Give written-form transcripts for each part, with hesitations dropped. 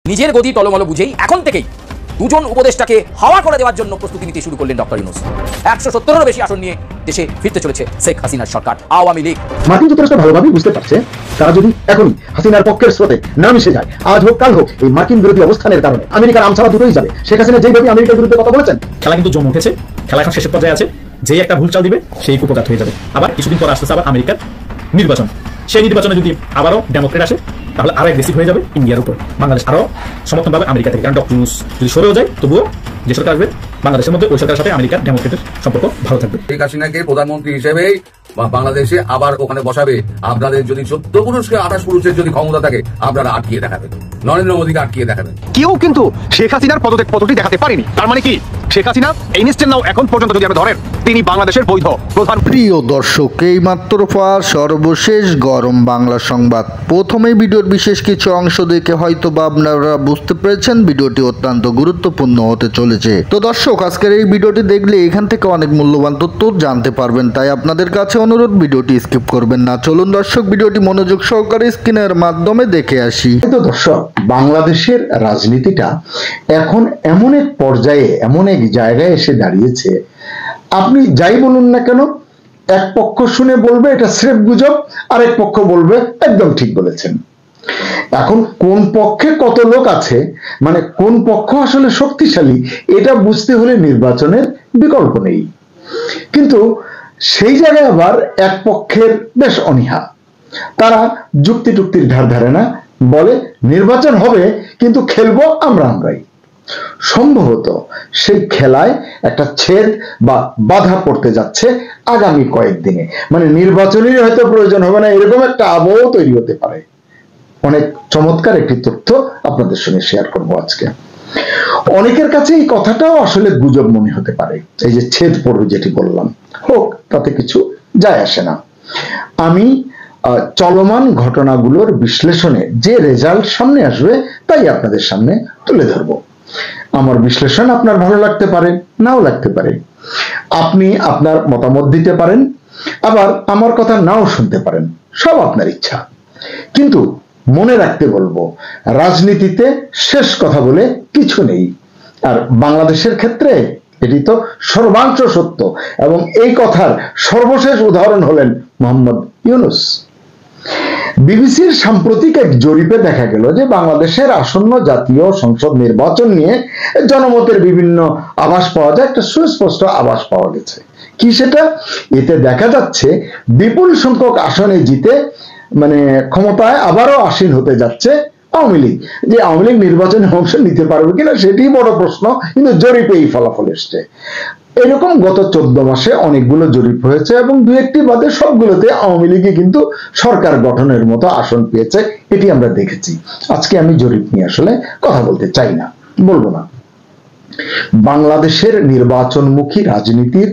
নিজের গদি টলমল বুঝেই এখন থেকেই দুজন উপদেষ্টাকে হাওয়া করে দেওয়ার জন্য প্রস্তুতি নিতে শুরু করলেন ডক্টর ইউনূস। 170-এরও বেশি আসন নিয়ে দেশে ফিরতে চলেছে শেখ হাসিনার সরকার, আওয়ামী লীগ। মার্কিন যুক্তরাষ্ট্র ভালোভাবেই বুঝতে পারছে তারা যদি এখনই হাসিনার পক্ষের স্রোতে না মিশে যায়, আজ হোক কাল হোক, এই মার্কিন বিরোধী অবস্থানের কারণে আমেরিকার আমছাড়া দুটোই যাবে। শেখ হাসিনা যেইভাবে আমেরিকার বিরুদ্ধে কথা বলেছেন, খেলা কিন্তু জমে উঠেছে, খেলা এখন শেষের পর্যায়ে আছে। যে একটা ভুল চাল দিবে সেই কুপকাত হয়ে যাবে। আবার কিছুদিন পর আসতেছে আবার আমেরিকার নির্বাচন। সেই নির্বাচনে যদি আবারও ডেমোক্রেট আসে তাহলে আরো অ্যাগ্রেসিভ হয়ে যাবে ইন্ডিয়ার উপর। বাংলাদেশ আরো সমর্থন পাবে আমেরিকা থেকে, কারণ ডক্টর ইউনূস যদি সরেও যায় তবুও যে সরকার আসবে বাংলাদেশের মধ্যে ওই সরকারের সাথে আমেরিকার ডেমোক্রেটের সম্পর্ক ভালো থাকবে। শেখ হাসিনাকে প্রধানমন্ত্রী হিসেবে বাংলাদেশে আবার ওখানে বসাবে। আপনাদের যদি 14 পুরুষকে 28 পুরুষের যদি ক্ষমতা থাকে, আপনারা আটকিয়ে দেখাবেন, নরেন্দ্র মোদীকে আটকিয়ে দেখাবেন। কেউ কিন্তু শেখ হাসিনার পদটি দেখাতে পারেনি। তার মানে কি শেখ হাসিনা এই ইনস্ট্যান্ট নাও এখন পর্যন্ত যদি আমরা ধরেন তিনি বাংলাদেশের বৈধ প্রধান। প্রিয় দর্শক, এই মাত্র পাওয়া সর্বশেষ গরম বাংলা সংবাদ। প্রথমেই ভিডিওর বিশেষ কিছু অংশ দেখে হয়তো বা আপনারা বুঝতে পেরেছেন ভিডিওটি অত্যন্ত গুরুত্বপূর্ণ হতে চলেছে। তো দর্শক, আজকের এই ভিডিওটি দেখলে এখান থেকে অনেক মূল্যবান তথ্য জানতে পারবেন, তাই আপনাদের কাছে অনুরোধ ভিডিওটি স্কিপ করবেন না। চলুন দর্শক, ভিডিওটি মনোযোগ সহকারে স্ক্রিনের মাধ্যমে দেখে আসি। তো দর্শক, বাংলাদেশের রাজনীতিটা এখন এমন এক পর্যায়ে, এমন এক জায়গায় এসে দাঁড়িয়েছে, আপনি যাই বলুন না কেন, এক পক্ষ শুনে বলবে এটা স্রেফ গুজব, আর এক পক্ষ বলবে একদম ঠিক বলেছেন। এখন কোন পক্ষে কত লোক আছে, মানে কোন পক্ষ আসলে শক্তিশালী, এটা বুঝতে হলে নির্বাচনের বিকল্প নেই। কিন্তু সেই জায়গায় আবার এক পক্ষের বেশ অনীহা, তারা যুক্তি টুক্তির ধার ধারে না, বলে নির্বাচন হবে কিন্তু খেলবো আমরাই। সম্ভবত সেই খেলায় একটা ছেদ বা বাধা পড়তে যাচ্ছে আগামী কয়েকদিনে, মানে নির্বাচনের হয়তো প্রয়োজন হবে না, এরকম একটা আবহ তৈরি হতে পারে। অনেক চমৎকার একটি তথ্য আপনাদের সঙ্গে শেয়ার করব আজকে। অনেকের কাছে এই কথাটাও আসলে গুজব মনে হতে পারে, এই যে ছেদ পড়বে যেটি বললাম, হোক, তাতে কিছু যায় আসে না। আমি চলমান ঘটনাগুলোর বিশ্লেষণে যে রেজাল্ট সামনে আসবে তাই আপনাদের সামনে তুলে ধরবো। আমার বিশ্লেষণ আপনার ভালো লাগতে পারে, নাও লাগতে পারে। আপনি আপনার মতামত দিতে পারেন, আবার আমার কথা নাও শুনতে পারেন, সব আপনার ইচ্ছা। কিন্তু মনে রাখতে বলবো, রাজনীতিতে শেষ কথা বলে কিছু নেই, আর বাংলাদেশের ক্ষেত্রে এটি তো সর্বাংশ সত্য, এবং এই কথার সর্বশেষ উদাহরণ হলেন মোহাম্মদ ইউনূস। বিবিসির সাম্প্রতিক এক জরিপে দেখা গেল যে বাংলাদেশের আসন্ন জাতীয় সংসদ নির্বাচন নিয়ে জনমতের বিভিন্ন আভাস পাওয়া যায়, একটা সুস্পষ্ট আভাস পাওয়া গেছে। কি সেটা? এতে দেখা যাচ্ছে বিপুল সংখ্যক আসনে জিতে মানে ক্ষমতায় আবারও আসীন হতে যাচ্ছে আওয়ামী লীগ। যে আওয়ামী লীগ নির্বাচনে অংশ নিতে পারবে কিনা সেটি বড় প্রশ্ন, কিন্তু জরিপে এই ফলাফল এসছে। এরকম গত 14 মাসে অনেকগুলো জরিপ হয়েছে, এবং দু একটি বাদে সবগুলোতে আওয়ামী লীগে কিন্তু সরকার গঠনের মতো আসন পেয়েছে, এটি আমরা দেখেছি। আজকে আমি জরিপ নিয়ে আসলে কথা বলতে চাই না, বলবো না। বাংলাদেশের নির্বাচনমুখী রাজনীতির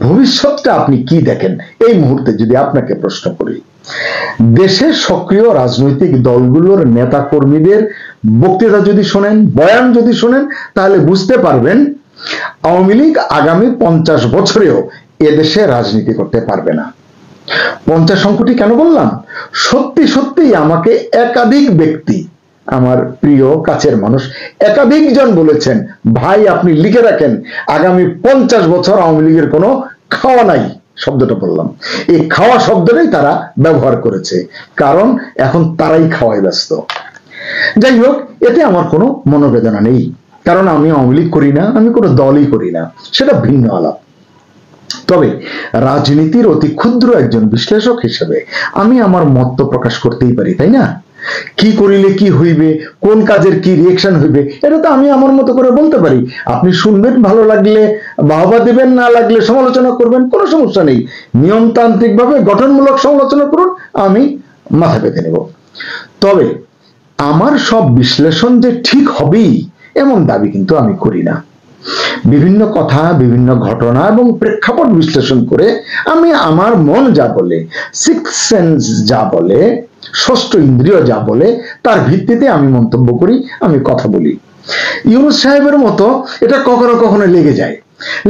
ভবিষ্যৎটা আপনি কি দেখেন এই মুহূর্তে যদি আপনাকে প্রশ্ন করি? দেশের সক্রিয় রাজনৈতিক দলগুলোর নেতা কর্মীদের বক্তৃতা যদি শোনেন, বয়ান যদি শোনেন, তাহলে বুঝতে পারবেন আওয়ামী লীগ আগামী 50 বছরেও এদেশে রাজনীতি করতে পারবে না। 50 অঙ্কটি কেন বললাম? সত্যি সত্যি আমাকে একাধিক ব্যক্তি, আমার প্রিয় কাছের মানুষ, একাধিক জন বলেছেন, ভাই আপনি লিখে রাখেন আগামী 50 বছর আওয়ামী লীগের কোনো খাওয়া নাই। শব্দটা বললাম, এই খাওয়া শব্দটাই তারা ব্যবহার করেছে, কারণ এখন তারাই খাওয়ায় ব্যস্ত। যাই হোক, এতে আমার কোনো মনোবেদনা নেই, কারণ আমি আওয়ামী লীগ করি না, আমি কোনো দলই করি না, সেটা ভিন্ন আলাপ। তবে রাজনীতির অতি ক্ষুদ্র একজন বিশ্লেষক হিসেবে আমি আমার মত প্রকাশ করতেই পারি, তাই না? কি করিলে কি হইবে, কোন কাজের কি রিঅ্যাকশন হইবে, এটা তো আমি আমার মতো করে বলতে পারি। আপনি শুনবেন, ভালো লাগলে বাহবা দেবেন, না লাগলে সমালোচনা করবেন, কোনো সমস্যা নেই। নিয়মতান্ত্রিক ভাবে গঠনমূলক সমালোচনা করুন, আমি মাথা পেতে নেব। তবে আমার সব বিশ্লেষণ যে ঠিক হবেই এমন দাবি কিন্তু আমি করি না। বিভিন্ন কথা, বিভিন্ন ঘটনা এবং প্রেক্ষাপট বিশ্লেষণ করে আমি আমার মন যা বলে, সিক্স সেন্স যা বলে, ষষ্ঠ ইন্দ্রিয় যা বলে, তার ভিত্তিতে আমি মন্তব্য করি, আমি কথা বলি। ইউনূস সাহেবের মতো এটা কখনো কখনো লেগে যায়,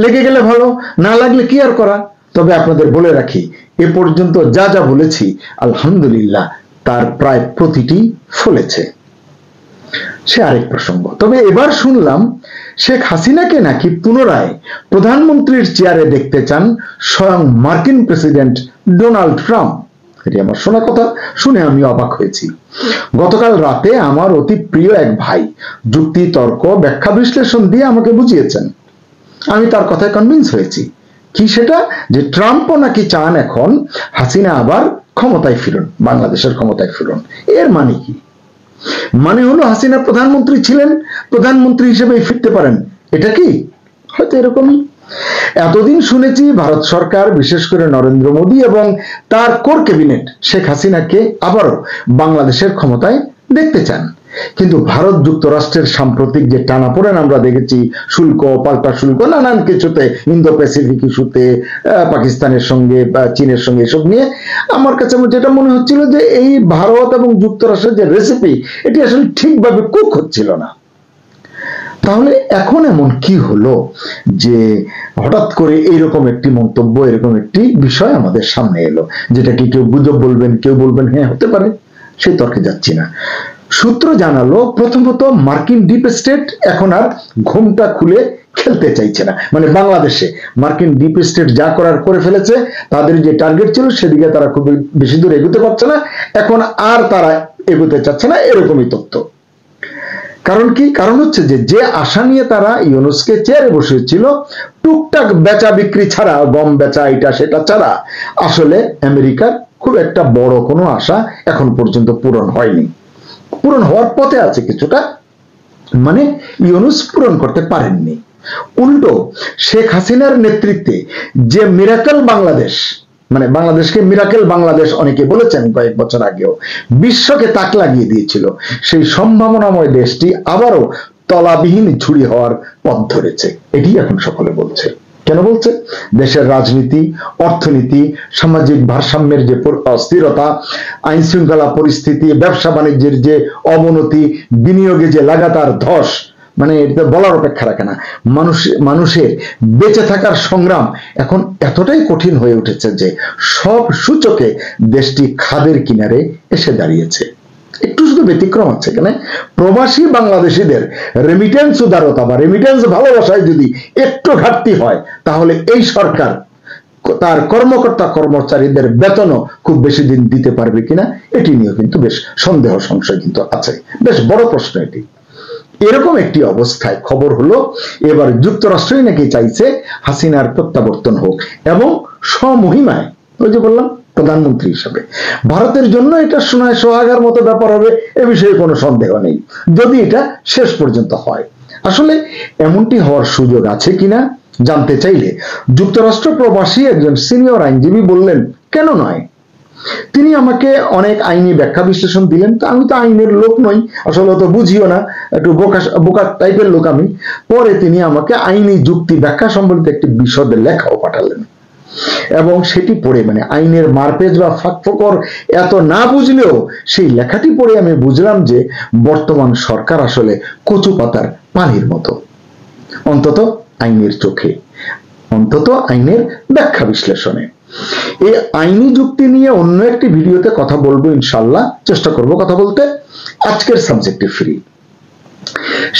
লেগে গেলে ভালো, না লাগলে কি আর করা। তবে আপনাদের বলে রাখি, এ পর্যন্ত যা যা বলেছি আলহামদুলিল্লাহ তার প্রায় প্রতিটি ফলেছে। সে আরেক প্রসঙ্গ। তবে এবার শুনলাম শেখ হাসিনাকে নাকি পুনরায় প্রধানমন্ত্রীর চেয়ারে দেখতে চান স্বয়ং মার্কিন প্রেসিডেন্ট ডোনাল্ড ট্রাম্প। এটি আমার শোনা কথা, শুনে আমি অবাক হয়েছি। গতকাল রাতে আমার অতি প্রিয় এক ভাই যুক্তি, তর্ক, ব্যাখ্যা, বিশ্লেষণ দিয়ে আমাকে বুঝিয়েছেন। আমি তার কথায় কনভিন্স হয়েছি। কি সেটা? যে ট্রাম্পও নাকি চান এখন হাসিনা আবার ক্ষমতায় ফিরুন, বাংলাদেশের ক্ষমতায় ফিরুন। এর মানে কি? মানে হলো হাসিনা প্রধানমন্ত্রী ছিলেন, প্রধানমন্ত্রী হিসেবে ফিরতে পারেন, এটা কি? হয়তো এরকমই। এতদিন শুনেছি ভারত সরকার, বিশেষ করে নরেন্দ্র মোদী এবং তার কোর ক্যাবিনেট শেখ হাসিনাকে আবারও বাংলাদেশের ক্ষমতায় দেখতে চান। কিন্তু ভারত যুক্তরাষ্ট্রের সাম্প্রতিক যে টানাপোড়েন আমরা দেখেছি, শুল্ক, পাল্টা শুল্ক, নানান কিছুতে, ইন্দো প্যাসিফিক ইস্যুতে, পাকিস্তানের সঙ্গে বা চীনের সঙ্গে, এসব নিয়ে আমার কাছে যেটা মনে হচ্ছিল যে এই ভারত এবং যুক্তরাষ্ট্রের যে রেসিপি, এটি আসলে ঠিকভাবে কুক হচ্ছিল না। তাহলে এখন এমন কি হলো যে হঠাৎ করে এইরকম একটি মন্তব্য, এরকম একটি বিষয় আমাদের সামনে এলো, যেটা কি কেউ গুজব বলবেন, কেউ বলবেন হ্যাঁ হতে পারে, সেই তর্কে যাচ্ছি না। সূত্র জানালো, প্রথমত মার্কিন ডিপ স্টেট এখন আর ঘুমটা খুলে খেলতে চাইছে না। মানে বাংলাদেশে মার্কিন ডিপ স্টেট যা করার করে ফেলেছে, তাদের যে টার্গেট ছিল সেদিকে তারা খুব বেশি দূর এগোতে পারছে না, এখন আর তারা এগোতে চাচ্ছে না, এরকমই তথ্য। কারণ কি? কারণ হচ্ছে যে আশা নিয়ে তারা ইউনুসকে চেয়ারে বসিয়েছিল, টুকটাক বেচা বিক্রি ছাড়া, গম বেচা এটা সেটা ছাড়া, আসলে আমেরিকার খুব একটা বড় কোনো আশা এখন পর্যন্ত পূরণ হয়নি। পূরণ হওয়ার পথে আছে কিছুটা, মানে ইউনুস পূরণ করতে পারেননি। উল্টো শেখ হাসিনার নেতৃত্বে যে মিরাকেল বাংলাদেশ, মানে বাংলাদেশকে মিরাকেল বাংলাদেশ অনেকে বলেছেন কয়েক বছর আগেও, বিশ্বকে তাক লাগিয়ে দিয়েছিল, সেই সম্ভাবনাময় দেশটি আবারও তলাবিহীন ঝুড়ি হওয়ার পথ ধরেছে। এটি এখন সকলে বলছে। কেন বলছে? দেশের রাজনীতি, অর্থনীতি, সামাজিক ভারসাম্যের যে অস্থিরতা, আইন শৃঙ্খলা পরিস্থিতি, ব্যবসা বাণিজ্যের যে অবনতি, বিনিয়োগে যে লাগাতার ধস, মানে এটা বলার অপেক্ষা রাখে না। মানুষের বেঁচে থাকার সংগ্রাম এখন এতটাই কঠিন হয়ে উঠেছে যে সব সূচকে দেশটি খাদের কিনারে এসে দাঁড়িয়েছে। একটু শুধু ব্যতিক্রম আছে এখানে, প্রবাসী বাংলাদেশিদের রেমিটেন্স উদারতা বা রেমিটেন্স ভালোবাসায় যদি একটু ঘাটতি হয়, তাহলে এই সরকার তার কর্মকর্তা কর্মচারীদের বেতনও খুব বেশি দিন দিতে পারবে কিনা, এটি নিয়ে কিন্তু বেশ সন্দেহ সংশয় কিন্তু আছে। বেশ বড় প্রশ্ন এটি। এরকম একটি অবস্থায় খবর হলো এবার যুক্তরাষ্ট্রই নাকি চাইছে হাসিনার প্রত্যাবর্তন হোক এবং স্বমহিমায়, ওই যে বললাম প্রধানমন্ত্রী হিসেবে। ভারতের জন্য এটা সোনায় সোহাগার মতো ব্যাপার হবে, এ বিষয়ে কোনো সন্দেহ নেই, যদি এটা শেষ পর্যন্ত হয়। আসলে এমনটি হওয়ার সুযোগ আছে কিনা জানতে চাইলে যুক্তরাষ্ট্র প্রবাসী একজন সিনিয়র আইনজীবী বললেন, কেন নয়। তিনি আমাকে অনেক আইনি ব্যাখ্যা বিশ্লেষণ দিলেন। তো আমি তো আইনের লোক নই, আসলে তো বুঝিও না, একটু বোকা টাইপের লোক আমি। পরে তিনি আমাকে আইনি যুক্তি ব্যাখ্যা সম্বলিত একটি বিশদ লেখাও পাঠালেন, এবং সেটি পড়ে, মানে আইনের মারপেজ বা ফাঁকফোকর এত না বুঝলেও সেই লেখাটি পড়ে আমি বুঝলাম যে বর্তমান সরকার আসলে কচু পাতার পানির মতো, অন্তত আইনের চোখে, অন্তত আইনের ব্যাখ্যা বিশ্লেষণে। এই আইনি যুক্তি নিয়ে অন্য একটি ভিডিওতে কথা বলবো ইনশাল্লাহ, চেষ্টা করব কথা বলতে। আজকের সাবজেক্টে ফিরি।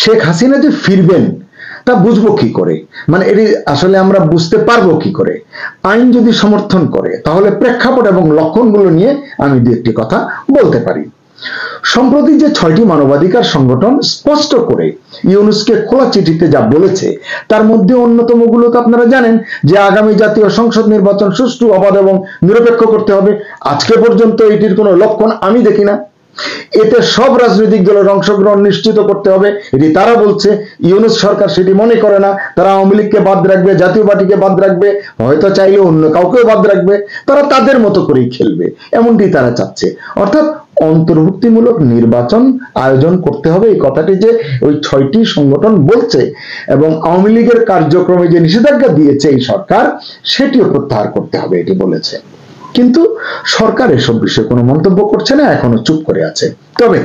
শেখ হাসিনা যে ফিরবেন তা বুঝবো কি করে, মানে এটি আসলে আমরা বুঝতে পারবো কি করে? আইন যদি সমর্থন করে তাহলে প্রেক্ষাপট এবং লক্ষণগুলো নিয়ে আমি দু একটি কথা বলতে পারি। সম্প্রতি যে 6টি মানবাধিকার সংগঠন স্পষ্ট করে ইউনুসকে খোলা চিঠিতে যা বলেছে, তার মধ্যে অন্যতম গুলো তো আপনারা জানেন, যে আগামী জাতীয় সংসদ নির্বাচন সুষ্ঠু, অবাধ এবং নিরপেক্ষ করতে হবে। আজকে পর্যন্ত এটির কোনো লক্ষণ আমি দেখি না। এতে সব রাজনৈতিক দলের অংশগ্রহণ নিশ্চিত করতে হবে, এটি তারা বলছে। ইউনুস সরকার সেটি মনে করে না। তারা আওয়ামী লীগকে বাদ রাখবে, জাতীয় পার্টিকে বাদ রাখবে, হয়তো চাইলে অন্য কাউকেও বাদ রাখবে, তারা তাদের মতো করেই খেলবে, এমনটি তারা চাচ্ছে। অর্থাৎ অন্তর্ভুক্তিমূলক নির্বাচন আয়োজন করতে হবে, এই কথাটি যে ওই 6টি সংগঠন বলছে, এবং আওয়ামী লীগের কার্যক্রমে যে নিষেধাজ্ঞা দিয়েছে এই সরকার, সেটিও প্রত্যাহার করতে হবে, এটি বলেছে। কিন্তু সরকার এসব বিষয়ে কোনো মন্তব্য করছে না, এখনো চুপ করে আছে। তবে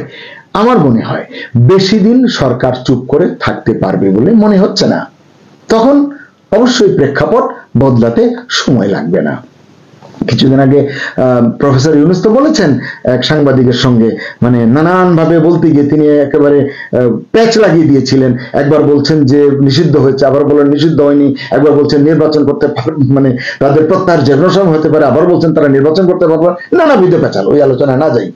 আমার মনে হয় বেশি দিন সরকার চুপ করে থাকতে পারবে বলে মনে হচ্ছে না। তখন অবশ্যই প্রেক্ষাপট বদলাতে সময় লাগবে না। কিছুদিন আগে প্রফেসর ইউনূস তো বলেছেন এক সাংবাদিকের সঙ্গে, মানে নানান ভাবে বলতে গিয়ে তিনি একেবারে প্যাচ লাগিয়ে দিয়েছিলেন। একবার বলছেন যে নিষিদ্ধ হয়েছে, আবার বলেন নিষিদ্ধ হয়নি, একবার বলছেন নির্বাচন করতে মানে তাদের প্রত্যাহার যে কোনো সময় হতে পারে, আবার বলছেন তারা নির্বাচন করতে পারবে, নানাবিধ পেঁচাল। ওই আলোচনায় না যাই।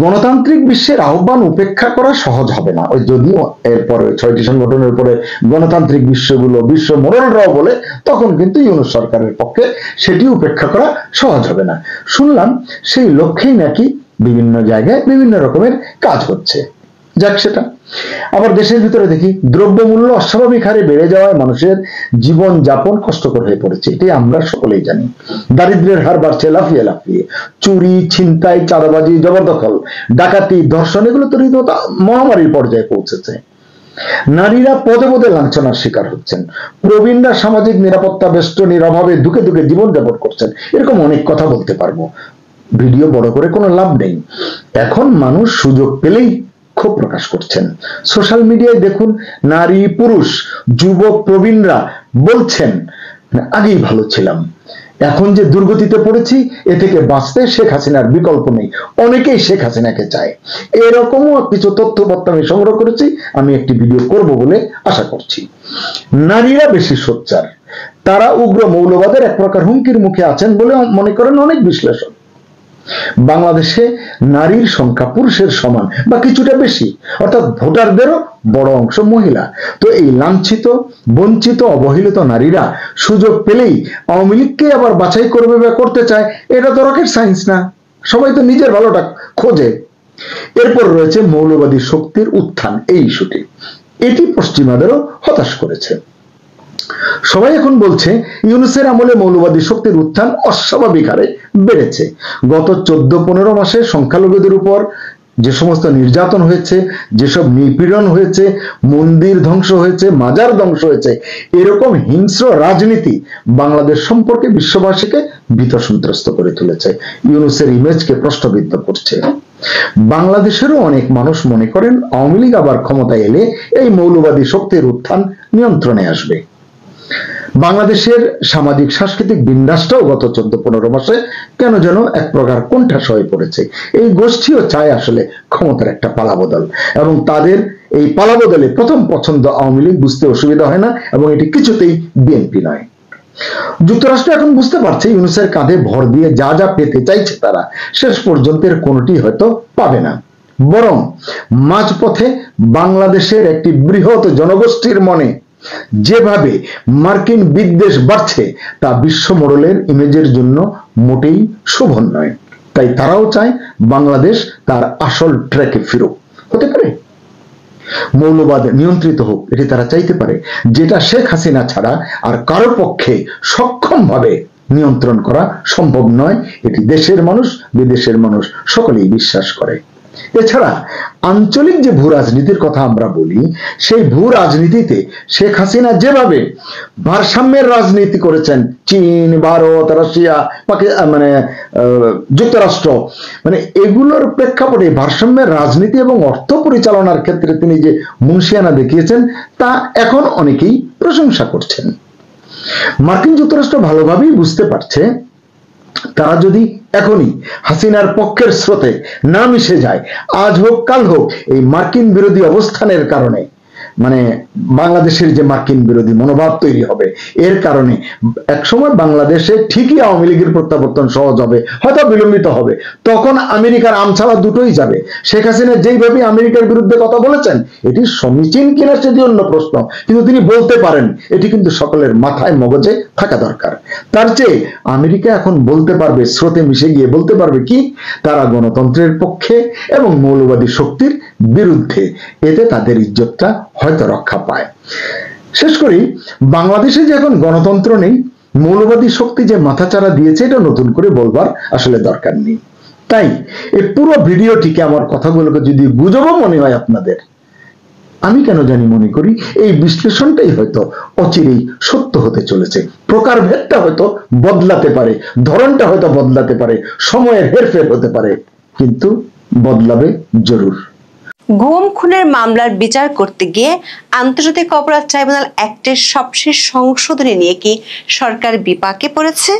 গণতান্ত্রিক বিশ্বের আহ্বান উপেক্ষা করা সহজ হবে না। ওই যদিও এরপরে 6টি সংগঠনের উপরে গণতান্ত্রিক বিশ্বগুলো, বিশ্ব মোড়লরাও বলে, তখন কিন্তু ইউনূস সরকারের পক্ষে সেটি উপেক্ষা করা সহজ হবে না। শুনলাম সেই লক্ষ্যেই নাকি বিভিন্ন জায়গায় বিভিন্ন রকমের কাজ হচ্ছে। যাক সেটা। আবার দেশের ভিতরে দেখি দ্রব্যমূল্য অস্বাভাবিক হারে বেড়ে যাওয়ায় মানুষের জীবন যাপন কষ্টকর হয়ে পড়েছে, এটি আমরা সকলেই জানি। দারিদ্র্যের হার বাড়ছে লাফিয়ে লাফিয়ে। চুরি, ছিনতাই, চাঁদাবাজি, জবরদখল, ডাকাতি, ধর্ষণ, এগুলো তো রীতিমতো মহামারীর পর্যায়ে পৌঁছেছে। নারীরা পদে পদে লাঞ্ছনার শিকার হচ্ছেন। প্রবীণরা সামাজিক নিরাপত্তা বেষ্টনীর অভাবে দুকে দুকে জীবনযাপন করছেন। এরকম অনেক কথা বলতে পারবো, ভিডিও বড় করে কোনো লাভ নেই। এখন মানুষ সুযোগ পেলেই ক্ষোভ প্রকাশ করছেন। সোশ্যাল মিডিয়ায় দেখুন নারী, পুরুষ, যুবক, প্রবীণরা বলছেন আগেই ভালো ছিলাম, এখন যে দুর্গতিতে পড়েছি এ থেকে বাঁচতে শেখ হাসিনার বিকল্প নেই। অনেকেই শেখ হাসিনাকে চায়। এরকমও কিছু তথ্যপত্র আমি সংগ্রহ করেছি, আমি একটি ভিডিও করব বলে আশা করছি। নারীরা বেশি সোচ্চার, তারা উগ্র মৌলবাদের এক প্রকার হুমকির মুখে আছেন বলে মনে করেন অনেক বিশ্লেষক। বাংলাদেশে নারীর সংখ্যা পুরুষের সমান বা কিছুটা বেশি, অর্থাৎ ভোটারদেরও বড় অংশ মহিলা। তো এই লাঞ্ছিত, বঞ্চিত, অবহেলিত নারীরা সুযোগ পেলেই আওয়ামী লীগকে আবার বাছাই করবে বা করতে চায়, এটা তো রকেট সায়েন্স না। সবাই তো নিজের ভালোটা খোঁজে। এরপর রয়েছে মৌলবাদী শক্তির উত্থান, এই ইস্যুটি। এটি পশ্চিমাদেরও হতাশ করেছে। সবাই এখন বলছে ইউনূসের আমলে মৌলবাদী শক্তির উত্থান অস্বাভাবিক হারে বেড়েছে। গত 14-15 মাসে সংখ্যালঘুদের উপর যে সমস্ত নির্যাতন হয়েছে, যেসব নিপীড়ন হয়েছে, মন্দির ধ্বংস হয়েছে, মাজার ধ্বংস হয়েছে, এরকম হিংস্র রাজনীতি বাংলাদেশ সম্পর্কে বিশ্ববাসীকে ভীত সন্ত্রস্ত করে তুলেছে, ইউনূসের ইমেজকে প্রশ্নবিদ্ধ করছে। বাংলাদেশেরও অনেক মানুষ মনে করেন আওয়ামী লীগ আবার ক্ষমতায় এলে এই মৌলবাদী শক্তির উত্থান নিয়ন্ত্রণে আসবে। বাংলাদেশের সামাজিক সাংস্কৃতিক বিন্যাসটাও গত 14-15 মাসে কেন যেন এক প্রকার কোণঠাসা হয়ে পড়েছে। এই গোষ্ঠীও চায় আসলে ক্ষমতার একটা পালাবদল, এবং তাদের এই পালাবদলে প্রথম পছন্দ আওয়ামী লীগ, বুঝতে অসুবিধা হয় না, এবং এটি কিছুতেই বিএনপি নয়। যুক্তরাষ্ট্র এখন বুঝতে পারছে ইউনূসের কাঁধে ভর দিয়ে যা যা পেতে চাইছে তারা শেষ পর্যন্ত কোনোটি হয়তো পাবে না, বরং মাঝপথে বাংলাদেশের একটি বৃহৎ জনগোষ্ঠীর মনে যেভাবে মার্কিন বিদ্বেষ বাড়ছে তা বিশ্ব মোড়লের ইমেজের জন্য মোটেই শোভন নয়। তাই তারাও চায় বাংলাদেশ তার আসল ট্র্যাকে ফিরুক। হতে পারে মৌলবাদ নিয়ন্ত্রিত হোক, এটি তারা চাইতে পারে, যেটা শেখ হাসিনা ছাড়া আর কারো পক্ষে সক্ষমভাবে নিয়ন্ত্রণ করা সম্ভব নয়। এটি দেশের মানুষ, বিদেশের মানুষ সকলেই বিশ্বাস করে। এছাড়া আঞ্চলিক যে ভূ রাজনীতির কথা আমরা বলি, সেই ভূ রাজনীতিতে শেখ হাসিনা যেভাবে ভারসাম্যের রাজনীতি করেছেন, চীন, ভারত, রাশিয়া, যুক্তরাষ্ট্র, এগুলোর প্রেক্ষাপটে ভারসাম্যের রাজনীতি এবং অর্থ পরিচালনার ক্ষেত্রে তিনি যে মুনশিয়ানা দেখিয়েছেন তা এখন অনেকেই প্রশংসা করছেন। মার্কিন যুক্তরাষ্ট্র ভালোভাবেই বুঝতে পারছে তারা যদি এখনই হাসিনার পক্ষের স্রোতে না মিশে যায়, আজ হোক কাল হোক, এই মার্কিন বিরোধী অবস্থানের কারণে বাংলাদেশের যে মার্কিন বিরোধী মনোভাব তৈরি হবে, এর কারণে একসময় বাংলাদেশে ঠিকই আওয়ামী লীগের প্রত্যাবর্তন সহজ হবে, হয়তো বিলম্বিত হবে। তখন আমেরিকার আমছালা দুটোই যাবে। শেখ হাসিনা যেইভাবে আমেরিকার বিরুদ্ধে কথা বলেছেন, এটি সমীচীন কিনা সেটি অন্য প্রশ্ন, কিন্তু তিনি বলতে পারেন, এটি কিন্তু সকলের মাথায় মগজে থাকা দরকার। তার চেয়ে আমেরিকা এখন বলতে পারবে, স্রোতে মিশে গিয়ে বলতে পারবে কি তারা গণতন্ত্রের পক্ষে এবং মৌলবাদী শক্তির বিরুদ্ধে। এতে তাদের ইজ্জতটা হয়তো রক্ষা পায়। শেষ করি, বাংলাদেশে যে এখন গণতন্ত্র নেই, মৌলবাদী শক্তি যে মাথাচাড়া দিয়েছে, এটা নতুন করে বলবার আসলে দরকার নেই। তাই এই পুরো ভিডিওটিকে, আমার কথাগুলোকে যদি গুজবও মনে হয় আপনাদের, আমি কেন জানি মনে করি এই বিশ্লেষণটাই হয়তো অচিরেই সত্য হতে চলেছে। প্রকারভেদটা হয়তো বদলাতে পারে, ধরনটা হয়তো বদলাতে পারে, সময়ের হেরফের হতে পারে, কিন্তু বদলাবে জরুর। গুম খুনের মামলার বিচার করতে গিয়ে আন্তর্জাতিক অপরাধ ট্রাইব্যুনাল অ্যাক্টের সবশেষ সংশোধনী নিয়ে কি সরকার বিপাকে পড়েছে,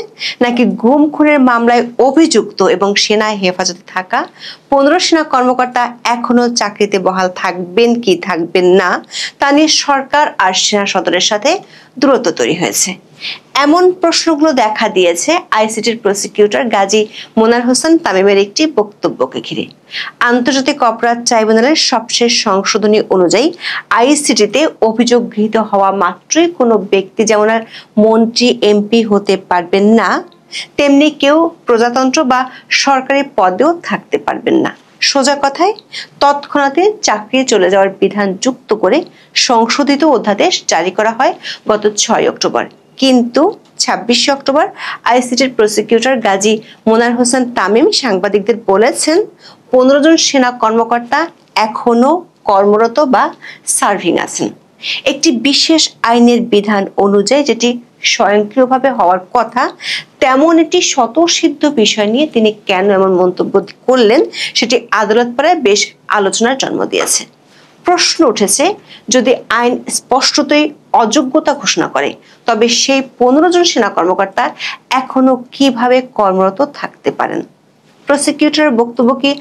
নাকি গুম খুনের মামলায় অভিযুক্ত এবং সেনা হেফাজতে থাকা 15 সেনা কর্মকর্তা এখনো চাকরিতে বহাল থাকবেন কি থাকবেন না তা নিয়ে সরকার আর সেনা সদরের সাথে দূরত্ব তৈরি হয়েছে? এমন প্রশ্নগুলো দেখা দিয়েছে আইসিটির প্রসিকিউটর গাজী মোনার হোসেন তামিমের একটি বক্তব্যকে ঘিরে। আন্তর্জাতিক অপরাধ ট্রাইব্যুনালের সবশেষ সংশোধনী অনুযায়ী আইসিটিতে অভিযোগ গৃহীত হওয়া মাত্রই কোনো ব্যক্তি যেমন আর মন্ত্রী এমপি হতে পারবেন না, তেমনি কেউ প্রজাতন্ত্র বা সরকারি পদেও থাকতে পারবেন না। সোজা কথায় তৎক্ষণাৎ চাকরি চলে যাওয়ার বিধান যুক্ত করে সংশোধিত অধ্যাদেশ জারি করা হয় গত 6 অক্টোবর। কিন্তু 26 অক্টোবর আইসিটির প্রসিকিউটর গাজী মোনার হোসেন তামিম সাংবাদিকদের বলেছেন 15 জন সেনা কর্মকর্তা এখনো কর্মরত বা সার্ভিং আছেন। একটি বিশেষ আইনের বিধান অনুযায়ী যেটি স্বয়ংক্রিয়ভাবে হওয়ার কথা, তেমন একটি স্বতঃসিদ্ধ বিষয় নিয়ে তিনি কেন এমন মন্তব্য করলেন সেটি আদালত পাড়ায় বেশ আলোচনার জন্ম দিয়েছে। প্রশ্ন উঠেছে, যদি আইন স্পষ্টতই অযোগ্যতা ঘোষণা করে তবে সেই 15 জন সেনা কর্মকর্তা এখনো কিভাবে কর্মরত থাকতে পারেন? প্রসিকিউটরের বক্তব্য কি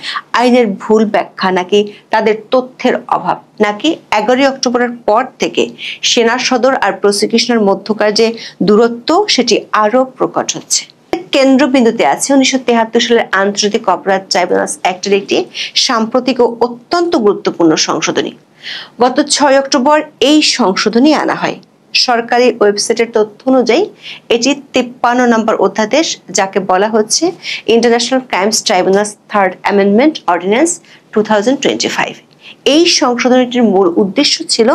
আইনের ভুল ব্যাখ্যা, নাকি তাদের তথ্যের অভাব, নাকি 11 অক্টোবরের পর থেকে সেনা সদর আর প্রসিকিউশনের মধ্যকার যে দূরত্ব সেটি আরো প্রকট হচ্ছে? কেন্দ্রবিন্দুতে আছে 1973 সালের আন্তর্জাতিক অপরাধ ট্রাইব্যুনালস অ্যাক্টের একটি সাম্প্রতিক ও অত্যন্ত গুরুত্বপূর্ণ সংশোধনী। গত 6 অক্টোবর এই সংশোধনী আনা হয়। সরকারি ওয়েবসাইটের তথ্য অনুযায়ী এটি 53 নম্বর অধ্যাদেশ, যাকে বলা হচ্ছে international crimes tribunals 3rd amendment ordinance 2025। এই সংশোধনীটির মূল উদ্দেশ্য ছিল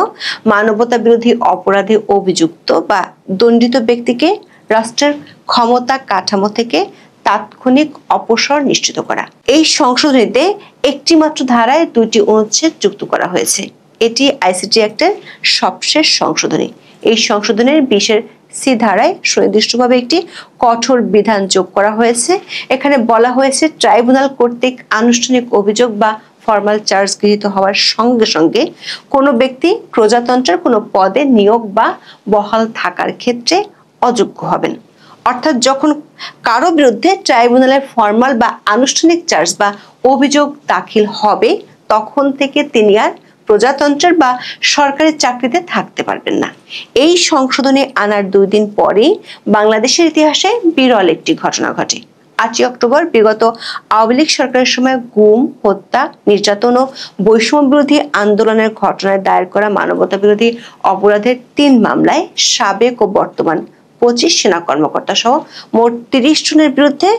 মানবতা বিরোধী অপরাধে অভিযুক্ত বা দণ্ডিত ব্যক্তিকে রাষ্ট্রের ক্ষমতা কাঠামো থেকে তাৎক্ষণিক অপসর নিশ্চিত করা। এই সংশোধনীতে একটি মাত্র ধারায় 2টি অনুচ্ছেদ যুক্ত করা হয়েছে। এটি আইসিটি অ্যাক্টের সবশেষ সংশোধনী। এই সংশোধনের 20 সি ধারায় সুনির্দিষ্টভাবে একটি কঠোর বিধান যোগ করা হয়েছে। এখানে বলা হয়েছে ট্রাইব্যুনাল কর্তৃক আনুষ্ঠানিক অভিযোগ বা ফর্মাল চার্জ গৃহীত হওয়ার সঙ্গে সঙ্গে কোনো ব্যক্তি প্রজাতন্ত্রের কোনো পদে নিয়োগ বা বহাল থাকার ক্ষেত্রে অযোগ্য হবেন। অর্থাৎ যখন কারো বিরুদ্ধে ট্রাইব্যুনালের ফর্মাল বা আনুষ্ঠানিক চার্জ বা অভিযোগ দাখিল হবে তখন থেকে তিনি আর প্রজাতন্ত্রের বা সরকারি চাকরিতে থাকতে পারবেন না। এই সংশোধনী আনার 2 দিন পরেই বাংলাদেশের ইতিহাসে বিরল একটি ঘটনা ঘটে। 8 অক্টোবর বিগত আওয়ামী লীগ সরকারের সময় গুম, হত্যা, নির্যাতন ও বৈষম্য বিরোধী আন্দোলনের ঘটনায় দায়ের করা মানবতা বিরোধী অপরাধের 3 মামলায় সাবেক ও বর্তমান 25 সেনা কর্মকর্তা সহ মোট 30 জনের বিরুদ্ধে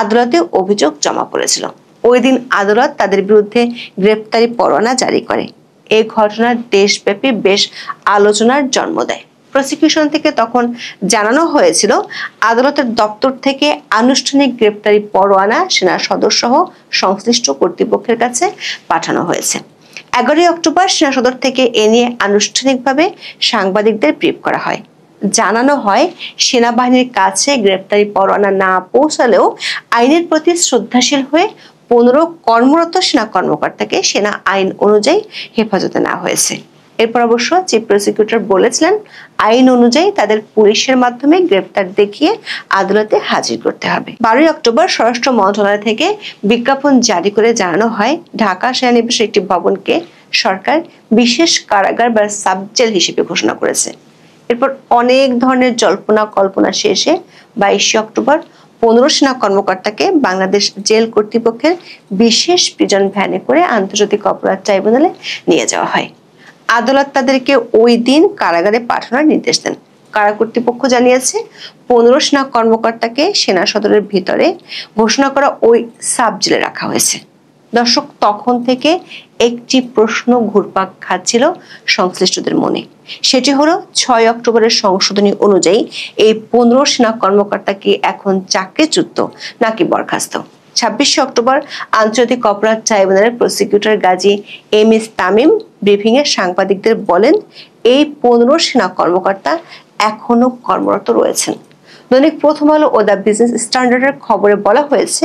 আদালতে অভিযোগ জমা পড়েছিল। ওই দিন আদালত তাদের বিরুদ্ধে গ্রেপ্তারি পরোয়ানা জারি করে। এই ঘটনা দেশব্যাপী বেশ আলোচনার জন্ম দেয়। প্রসিকিউশন থেকে তখন জানানো হয়েছিল আদালতের দপ্তর থেকে আনুষ্ঠানিক গ্রেপ্তারি পরোয়ানা সেনা সদর সহ সংশ্লিষ্ট কর্তৃপক্ষের কাছে পাঠানো হয়েছে। 11 অক্টোবর সেনা সদর থেকে এ নিয়ে আনুষ্ঠানিকভাবে সাংবাদিকদের ব্রিফ করা হয়। জানানো হয় সেনাবাহিনীর কাছে গ্রেপ্তারি পরোয়ানা না পৌঁছালেও আইনের প্রতি শ্রদ্ধাশীল হয়ে 15 কর্মরত সেনা কর্মকর্তাকে সেনা আইন অনুযায়ী হেফাজতে নেওয়া হয়েছে। এরপর অবশ্য চিফ প্রসিকিউটর বলেছিলেন আইন অনুযায়ী তাদের পুলিশের মাধ্যমে গ্রেপ্তার দেখিয়ে আদালতে হাজির করতে হবে। 12 অক্টোবর স্বরাষ্ট্র মন্ত্রণালয় থেকে বিজ্ঞাপন জারি করে জানানো হয় ঢাকা সেনানিবাসের একটি ভবনকে সরকার বিশেষ কারাগার বা সাব জেল হিসেবে ঘোষণা করেছে। এরপর অনেক ধরনের জল্পনা কল্পনা শেষে 22 অক্টোবর 15 সেনা কর্মকর্তাকে বাংলাদেশ জেল কর্তৃপক্ষের বিশেষ প্রিজন ভ্যানে করে আন্তর্জাতিক অপরাধ ট্রাইব্যুনালে নিয়ে যাওয়া হয়। আদালত তাদেরকে ওই দিন কারাগারে পাঠানোর নির্দেশ দেন। কারা কর্তৃপক্ষ জানিয়েছে 15 সেনা কর্মকর্তাকে সেনা সদরের ভিতরে ঘোষণা করা ওই সাব জেলে রাখা হয়েছে। দর্শক, তখন থেকে একটি প্রশ্ন ঘুরপাক খাচ্ছিল সংশ্লিষ্টদের মনে। সেটি হলো 6 অক্টোবরের সংশোধনী অনুযায়ী এই 15 সেনা কর্মকর্তা কি এখন চাকরিচ্যুত নাকি বরখাস্ত? 26 অক্টোবর আন্তর্জাতিক অপরাধ ট্রাইব্যুনালের prosecutor Gazi M S. Tamim briefing এ সাংবাদিকদের বলেন এই 15 সেনা কর্মকর্তা এখনো কর্মরত রয়েছেন। দৈনিক প্রথম আলো ও দ্য বিজনেস স্ট্যান্ডার্ডের খবরে বলা হয়েছে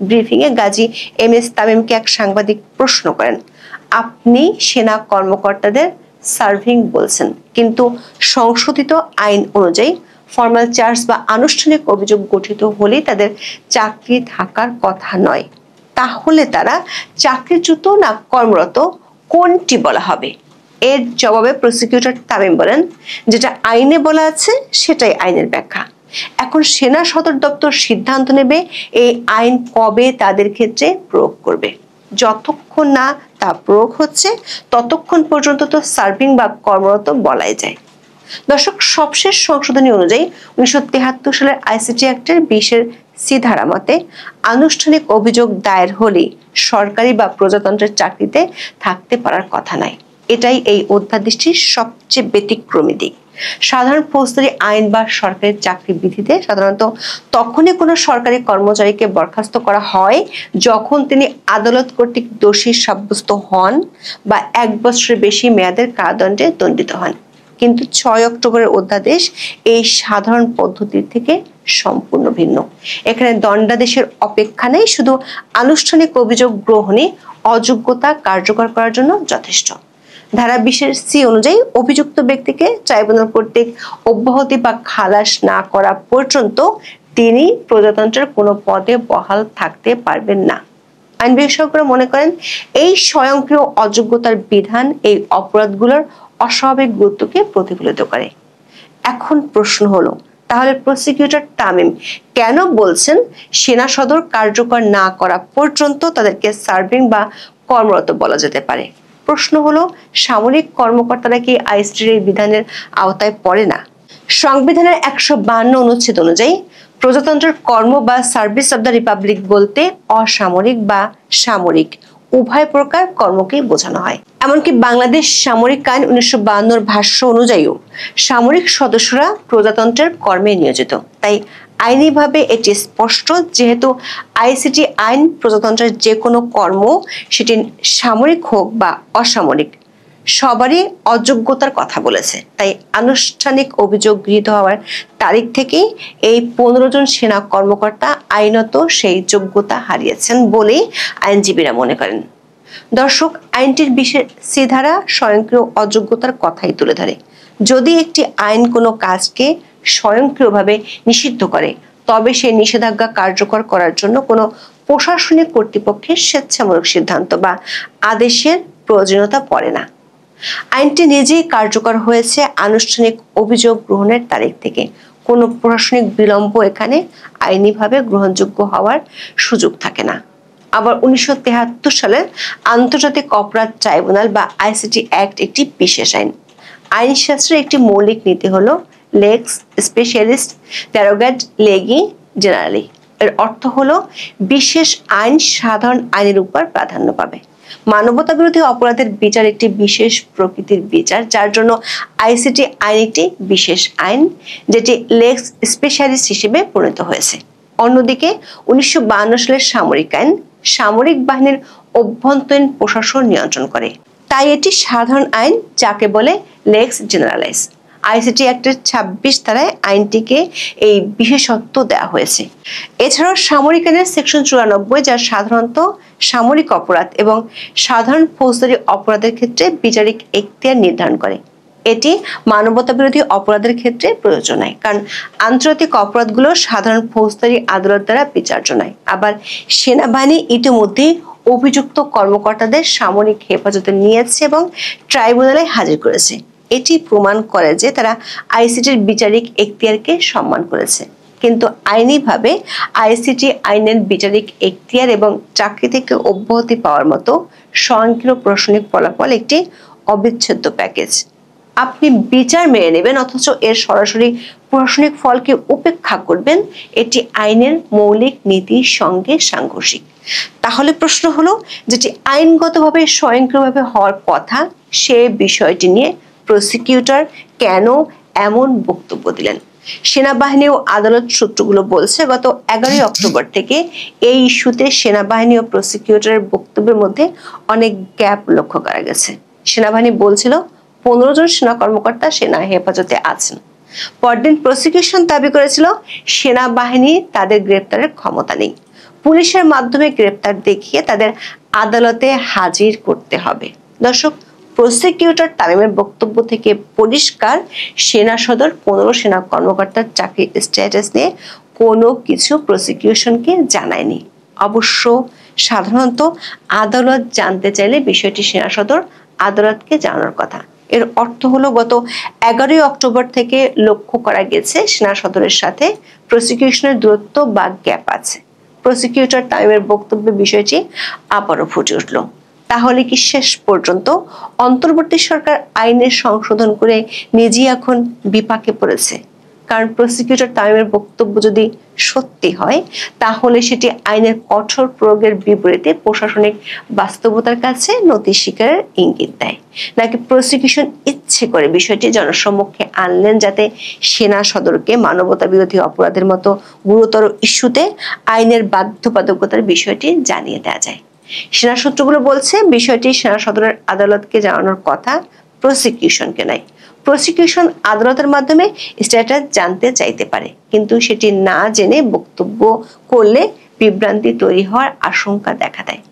ব্রিফিং এ গাজী এম.এস. তামিমকে এক সাংবাদিক প্রশ্ন করেন, আপনি সেনা কর্মকর্তাদের সার্ভিং বলছেন, কিন্তু সংশোধিত আইন অনুযায়ী ফর্মাল চার্জ বা আনুষ্ঠানিক অভিযোগ গঠিত হলেই তাদের চাকরি থাকার কথা নয়। তাহলে তারা চাকরিচ্যুত না কর্মরত কোনটি বলা হবে? এর জবাবে প্রসিকিউটর তামিম বলেন, যেটা আইনে বলা আছে সেটাই আইনের ব্যাখ্যা। এখন সেনা সদর দপ্তর সিদ্ধান্ত নেবে এই আইন কবে তাদের ক্ষেত্রে প্রয়োগ করবে। যতক্ষণ না তা প্রয়োগ হচ্ছে ততক্ষণ পর্যন্ত তো সার্ভিং বা কর্মরত বলাই যায়। দর্শক, সবশেষ সংশোধনী অনুযায়ী 1973 সালের আইসিটি অ্যাক্টের 20 সি ধারা মতে আনুষ্ঠানিক অভিযোগ দায়ের হলেই সরকারি বা প্রজাতন্ত্রের চাকরিতে থাকতে পারার কথা নাই। এটাই এই অধ্যাদেশটির সবচেয়ে ব্যতিক্রমী দিক। সাধারণ ফৌজদারি আইন বা সরকারি চাকরি বিধিতে সাধারণত তখনই কোনো সরকারি কর্মচারীকে বরখাস্ত করা হয় যখন তিনি আদালত কর্তৃক দোষী সাব্যস্ত হন বা 1 বছরের বেশি মেয়াদের কারাদণ্ডে দণ্ডিত হন। কিন্তু 6 অক্টোবরের অধ্যাদেশ এই সাধারণ পদ্ধতির থেকে সম্পূর্ণ ভিন্ন। এখানে দণ্ডাদেশের অপেক্ষা নেই, শুধু আনুষ্ঠানিক অভিযোগ গ্রহণে অযোগ্যতা কার্যকর করার জন্য যথেষ্ট। ধারা 20 সি অনুযায়ী অভিযুক্ত ব্যক্তিকে ট্রাইব্যুনাল কর্তৃক অব্যাহতি বা খালাস না করা পর্যন্ত তিনি প্রজাতন্ত্রের কোনো পদে বহাল থাকতে পারবেন না। আইন বিশেষজ্ঞরা মনে করেন এই স্বয়ংক্রিয় অযোগ্যতার বিধান এই অপরাধগুলোর অস্বাভাবিক গুরুত্বকে প্রতিফলিত করে। এখন প্রশ্ন হলো, তাহলে প্রসিকিউটর তামিম কেন বলছেন সেনা সদর কার্যকর না করা পর্যন্ত তাদেরকে সার্ভিং বা কর্মরত বলা যেতে পারে? প্রশ্ন হলো, সামরিক কর্মকর্তারা কি আইসিটির এই বিধানের আওতায় পড়ে না? সংবিধানের 152 অনুচ্ছেদ অনুযায়ী প্রজাতন্ত্রের কর্ম বা সার্ভিস অব দ্য রিপাবলিক বলতে অসামরিক বা সামরিক উভয় প্রকার কর্মকেই বোঝানো হয়। এমনকি বাংলাদেশ সামরিক আইন 1952 ভাষ্য অনুযায়ীও সামরিক সদস্যরা প্রজাতন্ত্রের কর্মে নিয়োজিত। তাই আইনিভাবে এটি স্পষ্ট, যেহেতু আইসিটি আইন প্রজাতন্ত্রের যে কোনো কর্ম, সেটি সামরিক হোক বা অসামরিক, সবারই অযোগ্যতার কথা বলেছে। তাই আনুষ্ঠানিক অভিযোগ গৃহীত হওয়ার তারিখ থেকেই এই 15 জন সেনা কর্মকর্তা আইনত সেই যোগ্যতা হারিয়েছেন বলেই আইনজীবীরা মনে করেন। দর্শক, আইনটির 20 সি ধারা স্বয়ংক্রিয় অযোগ্যতার কথাই তুলে ধরে। যদি একটি আইন কোনো কাজকে স্বয়ংক্রিয়ভাবে নিষিদ্ধ করে, তবে সেই নিষেধাজ্ঞা কার্যকর করার জন্য কোনো প্রশাসনিক কর্তৃপক্ষের স্বেচ্ছামূলক সিদ্ধান্ত বা আদেশের প্রয়োজনীয়তা পড়ে না। আইনটি নিজেই কার্যকর হয়েছে আনুষ্ঠানিক অভিযোগ গ্রহণের তারিখ থেকে। কোনো প্রশাসনিক বিলম্ব এখানে আইনিভাবে গ্রহণযোগ্য হওয়ার সুযোগ থাকে না। আবার 1973 সালের আন্তর্জাতিক অপরাধ ট্রাইব্যুনাল বা আইসিটি অ্যাক্ট একটি বিশেষ আইন। আইনশাস্ত্রের একটি মৌলিক নীতি হলো লেক্স স্পেশালিস্ট ডেরোগেট লেগি জেনারেলি। এর অর্থ হলো বিশেষ আইন সাধারণ আইনের উপর প্রাধান্য পাবে। মানবতা বিরোধী অপরাধের বিচার একটি বিশেষ প্রকৃতির বিচার, যার জন্য আইসিটি আইন একটি বিশেষ আইন, যেটি লেক্স স্পেশালিস্ট হিসেবে পরিণত হয়েছে। অন্যদিকে 1952 সালের সামরিক আইন সামরিক বাহিনীর অভ্যন্তরীণ প্রশাসন নিয়ন্ত্রণ করে, তাই এটি সাধারণ আইন, যাকে বলে লেক্স জেনারেলাইজ। আইসিটি অ্যাক্টের 26 ধারায় আইনটিকে এই বিশেষত্ব দেওয়া হয়েছে। এছাড়াও সামরিক আইনের সেকশন 94, যা সাধারণত সামরিক অপরাধ এবং সাধারণ ফৌজদারি অপরাধের ক্ষেত্রে বিচারিক এখতিয়ার নির্ধারণ করে। এটি মানবতা বিরোধী অপরাধের ক্ষেত্রে প্রযোজ্য নয়, কারণ আন্তর্জাতিক অপরাধগুলো সাধারণ ফৌজদারি আদালত দ্বারা বিচার্য নয়। আবার সেনাবাহিনী ইতিমধ্যেই অভিযুক্ত কর্মকর্তাদের সামরিক হেফাজতে নিয়েছে এবং ট্রাইব্যুনালে হাজির করেছে। এটি প্রমাণ করে যে তারা আইসিটির বিচারিক এখতিয়ারকে সম্মান করেছে। কিন্তু আইনিভাবে আইসিটি আইনের বিচারিক এখতিয়ার এবং চাকরি থেকে অব্যাহতি পাওয়ার মতো স্বয়ংক্রিয় প্রশাসনিক ফলাফল একটি অবিচ্ছেদ্য প্যাকেজ। আপনি বিচার মেনে নেবেন অথচ এর সরাসরি প্রশাসনিক ফলকে উপেক্ষা করবেন, এটি আইনের মৌলিক নীতির সঙ্গে সাংঘর্ষিক। তাহলে প্রশ্ন হলো, যেটি আইনগতভাবে স্বয়ংক্রিয়ভাবে হওয়ার কথা, সে বিষয়টি নিয়ে প্রসিকিউটর কেন এমন বক্তব্য দিলেন? সেনাবাহিনী ও আদালত সূত্রগুলো বলছে, গত 11 অক্টোবর থেকে এই ইস্যুতে সেনাবাহিনী ও প্রসিকিউটরের বক্তব্যের মধ্যে অনেক গ্যাপ লক্ষ্য করা গেছে। সেনাবাহিনী বলছিল 15 জন সেনা কর্মকর্তা সেনা হেফাজতে আছেন। পরদিন প্রসিকিউশন দাবি করেছিল সেনাবাহিনী তাদের গ্রেপ্তারের ক্ষমতা নেই, পুলিশের মাধ্যমে গ্রেপ্তার দেখিয়ে তাদের আদালতে হাজির করতে হবে। দর্শক, প্রসিকিউটর তামিমের বক্তব্য থেকে পরিষ্কার সেনা সদর 15 সেনা কর্মকর্তার চাকরির স্ট্যাটাস নিয়ে কোনো কিছু প্রসিকিউশনকে জানায়নি। অবশ্য সাধারণত আদালত জানতে চাইলে বিষয়টি সেনা সদর আদালতকে জানানোর কথা। এর অর্থ হলো গত 11 অক্টোবর থেকে লক্ষ্য করা গেছে সেনা সদরের সাথে প্রসিকিউশনের দূরত্ব বা গ্যাপ আছে। প্রসিকিউটর তামিমের বক্তব্যে বিষয়টি আবারও ফুটে উঠল। তাহলে কি শেষ পর্যন্ত অন্তর্বর্তী সরকার আইনের সংশোধন করে নিজেই এখন বিপাকে পড়েছে? কারণ প্রসিকিউটর তামিমের বক্তব্য যদি সত্যি হয় তাহলে সেটি আইনের কঠোর প্রয়োগের বিপরীতে প্রশাসনিক বাস্তবতার কাছে নতি স্বীকারের ইঙ্গিত দেয়, নাকি প্রসিকিউশন ইচ্ছে করে বিষয়টি জনসম্মুখে আনলেন যাতে সেনা সদরকে মানবতা বিরোধী অপরাধের মতো গুরুতর ইস্যুতে আইনের বাধ্যবাধকতার বিষয়টি জানিয়ে দেওয়া যায়। সেনা সূত্রগুলো বলছে বিষয়টি সেনা সদরের আদালতকে জানানোর কথা, প্রসিকিউশনকে নয়। প্রসিকিউশন আদালতের মাধ্যমে স্ট্যাটাস জানতে চাইতে পারে, কিন্তু সেটি না জেনে বক্তব্য করলে বিভ্রান্তি তৈরি হওয়ার আশঙ্কা দেখা দেয়।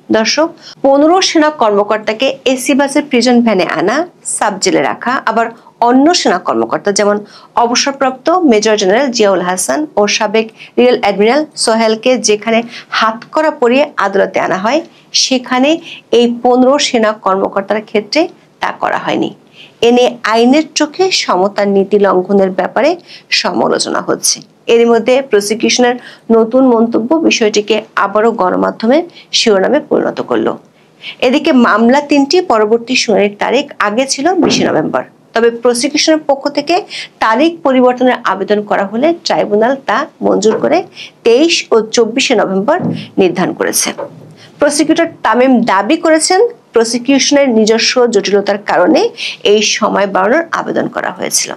দর্শক, 15 সেনা কর্মকর্তাকে এসি বাসের প্রিজন ভ্যানে আনা, সাব জেলে রাখা, আবার অন্য সেনা কর্মকর্তা যেমন অবসরপ্রাপ্ত মেজর জেনারেল জিয়াউল হাসান ও সাবেক রিয়ার অ্যাডমিরাল সোহেলকে যেখানে হাতকড়া পরিয়ে আদালতে আনা হয়, সেখানে এই 15 সেনা কর্মকর্তার ক্ষেত্রে তা করা হয়নি। এনে আইনের চোখে সমতার নীতি লঙ্ঘনের ব্যাপারে সমালোচনা হচ্ছে। এর মধ্যে প্রসিকিউশনের নতুন মন্তব্য বিষয়টিকে আবারও গণমাধ্যমের শিরোনামে পরিণত করলো। এদিকে মামলা 3টি পরবর্তী শুনানির তারিখ আগে ছিল 20 নভেম্বর। তবে প্রসিকিউশনের পক্ষ থেকে তারিখ পরিবর্তনের আবেদন করা হলে ট্রাইব্যুনাল তা মঞ্জুর করে 23 ও 24 নভেম্বর নির্ধারণ করেছে। প্রসিকিউটর তামিম দাবি করেছেন প্রসিকিউশনের নিজস্ব জটিলতার কারণে এই সময় বাড়ানোর আবেদন করা হয়েছিল।